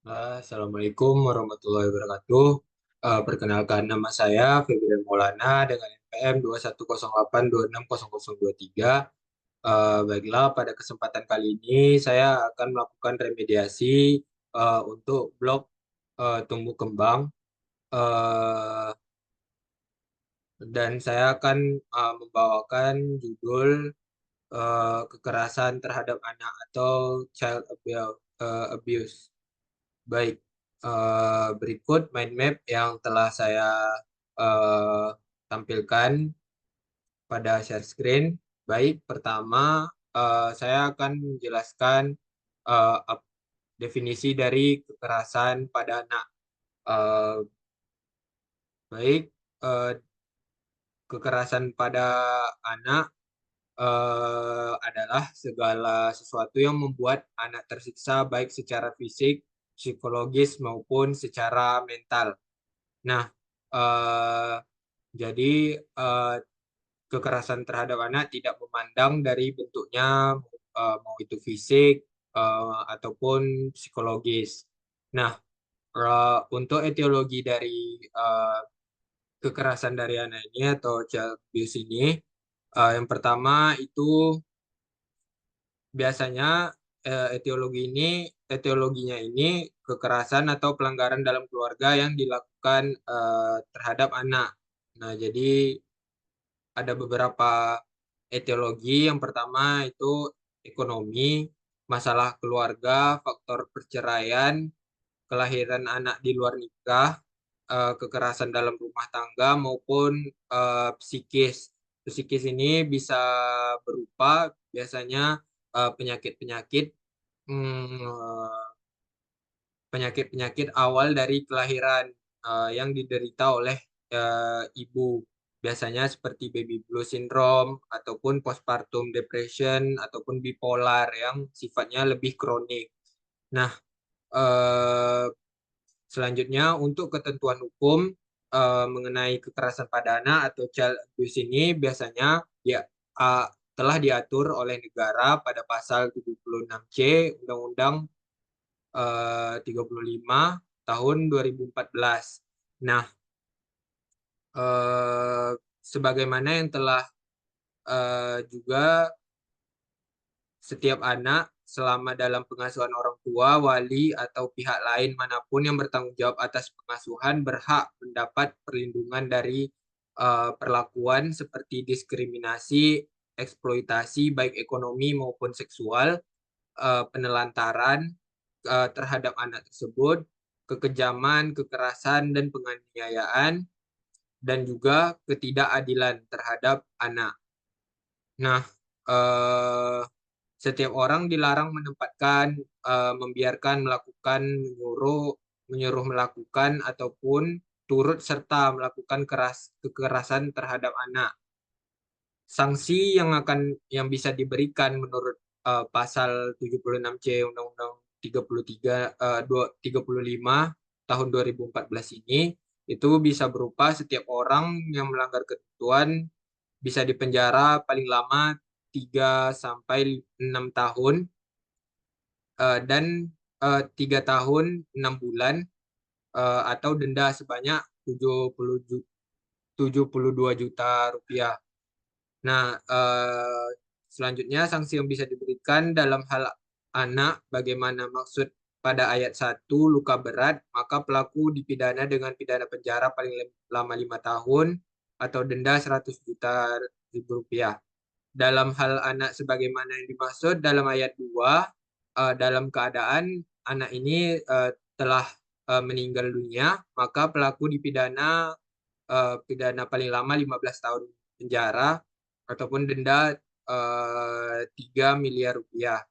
Assalamualaikum warahmatullahi wabarakatuh. Perkenalkan nama saya Febrian Maulana dengan NPM 21082600023. Baiklah, pada kesempatan kali ini saya akan melakukan remediasi untuk blok tumbuh kembang, eh, dan saya akan membawakan judul kekerasan terhadap anak atau abuse. Baik, berikut mind map yang telah saya eh, tampilkan pada share screen. Baik, pertama saya akan menjelaskan definisi dari kekerasan pada anak. Eh, baik, eh, kekerasan pada anak adalah segala sesuatu yang membuat anak tersiksa baik secara fisik, psikologis maupun secara mental. Nah, eh, jadi eh, kekerasan terhadap anak tidak memandang dari bentuknya, mau itu fisik ataupun psikologis. Nah, untuk etiologi dari eh, kekerasan dari anak ini atau child abuse ini, yang pertama itu biasanya etiologinya ini kekerasan atau pelanggaran dalam keluarga yang dilakukan terhadap anak. Nah, jadi ada beberapa etiologi. Yang pertama itu ekonomi, masalah keluarga, faktor perceraian, kelahiran anak di luar nikah, kekerasan dalam rumah tangga maupun psikis. Psikis ini bisa berupa biasanya penyakit-penyakit penyakit-penyakit awal dari kelahiran yang diderita oleh ibu. Biasanya seperti baby blue syndrome ataupun postpartum depression ataupun bipolar yang sifatnya lebih kronik. Nah, eh, selanjutnya untuk ketentuan hukum mengenai kekerasan pada anak atau child abuse ini biasanya ya uh, telah diatur oleh negara pada pasal 76C Undang-Undang 35 tahun 2014. Nah, eh, sebagaimana yang telah juga setiap anak selama dalam pengasuhan orang tua, wali, atau pihak lain manapun yang bertanggung jawab atas pengasuhan berhak mendapat perlindungan dari perlakuan seperti diskriminasi, eksploitasi baik ekonomi maupun seksual, penelantaran terhadap anak tersebut, kekejaman, kekerasan, dan penganiayaan, dan juga ketidakadilan terhadap anak. Nah, eh, setiap orang dilarang menempatkan, membiarkan, melakukan, menyuruh melakukan, ataupun turut serta melakukan kekerasan terhadap anak. Sanksi yang bisa diberikan menurut pasal 76C Undang-Undang 33 35 tahun 2014 ini itu bisa berupa setiap orang yang melanggar ketentuan bisa dipenjara paling lama 3 sampai 6 tahun dan 3 tahun 6 bulan atau denda sebanyak 72 juta rupiah. Nah, selanjutnya sanksi yang bisa diberikan dalam hal anak, bagaimana maksud pada ayat 1 luka berat, maka pelaku dipidana dengan pidana penjara paling lama 5 tahun atau denda 100 juta rupiah. Dalam hal anak sebagaimana yang dimaksud dalam ayat 2, dalam keadaan anak ini telah meninggal dunia, maka pelaku dipidana pidana paling lama 15 tahun penjara ataupun denda 3 miliar rupiah.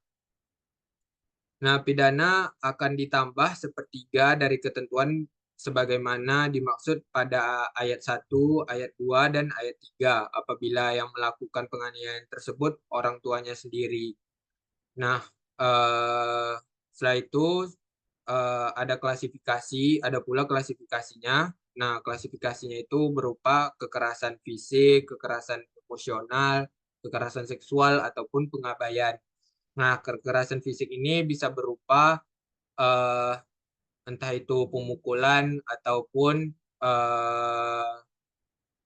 Nah, pidana akan ditambah sepertiga dari ketentuan sebagaimana dimaksud pada ayat 1, ayat 2, dan ayat 3 apabila yang melakukan penganiayaan tersebut orang tuanya sendiri. Nah, eh, setelah itu ada klasifikasi, ada pula klasifikasinya. Nah, klasifikasinya itu berupa kekerasan fisik, kekerasan emosional, kekerasan seksual, ataupun pengabaian. Nah, kekerasan fisik ini bisa berupa eh, entah itu pemukulan ataupun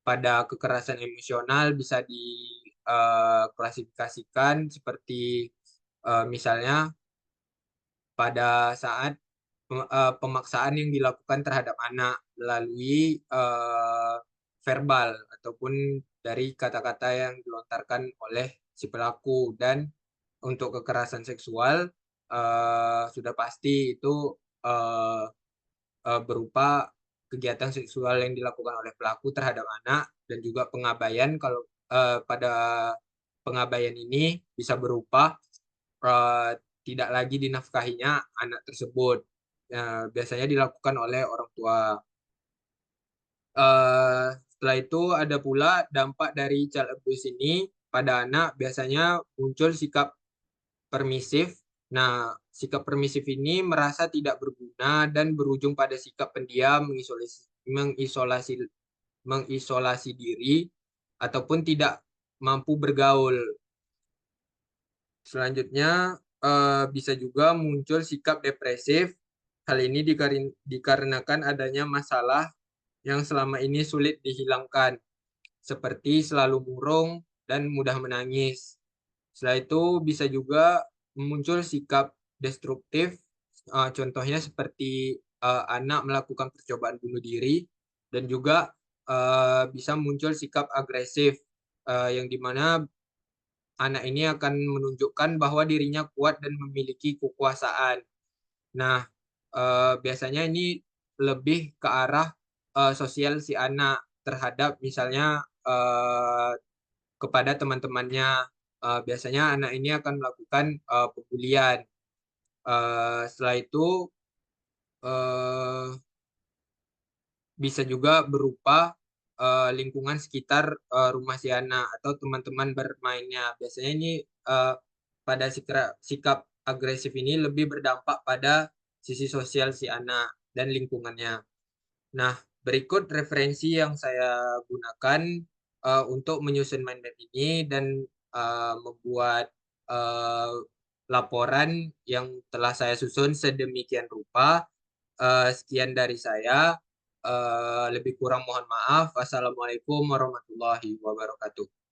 pada kekerasan emosional bisa diklasifikasikan seperti misalnya pada saat pemaksaan yang dilakukan terhadap anak melalui verbal ataupun dari kata-kata yang dilontarkan oleh si pelaku. Dan untuk kekerasan seksual sudah pasti itu eh, berupa kegiatan seksual yang dilakukan oleh pelaku terhadap anak, dan juga pengabaian. Kalau pada pengabaian ini bisa berupa eh, tidak lagi dinafkahinya anak tersebut. Biasanya dilakukan oleh orang tua. Setelah itu ada pula dampak dari child abuse ini pada anak, biasanya muncul sikap permisif. Nah, sikap permisif ini merasa tidak berguna dan berujung pada sikap pendiam, mengisolasi, mengisolasi diri, ataupun tidak mampu bergaul. Selanjutnya, bisa juga muncul sikap depresif. Hal ini dikarenakan adanya masalah yang selama ini sulit dihilangkan, seperti selalu murung dan mudah menangis. Setelah itu bisa juga muncul sikap destruktif, contohnya seperti anak melakukan percobaan bunuh diri, dan juga bisa muncul sikap agresif, yang dimana anak ini akan menunjukkan bahwa dirinya kuat dan memiliki kekuasaan. Nah, biasanya ini lebih ke arah sosial si anak terhadap misalnya kepada teman-temannya. Biasanya anak ini akan melakukan pembulian. Setelah itu eh, bisa juga berupa lingkungan sekitar rumah si anak atau teman-teman bermainnya. Biasanya ini eh, pada sikap agresif ini lebih berdampak pada sisi sosial si anak dan lingkungannya. Nah, berikut referensi yang saya gunakan untuk menyusun mind map ini dan membuat eh, laporan yang telah saya susun sedemikian rupa. Sekian dari saya. Lebih kurang mohon maaf. Assalamualaikum warahmatullahi wabarakatuh.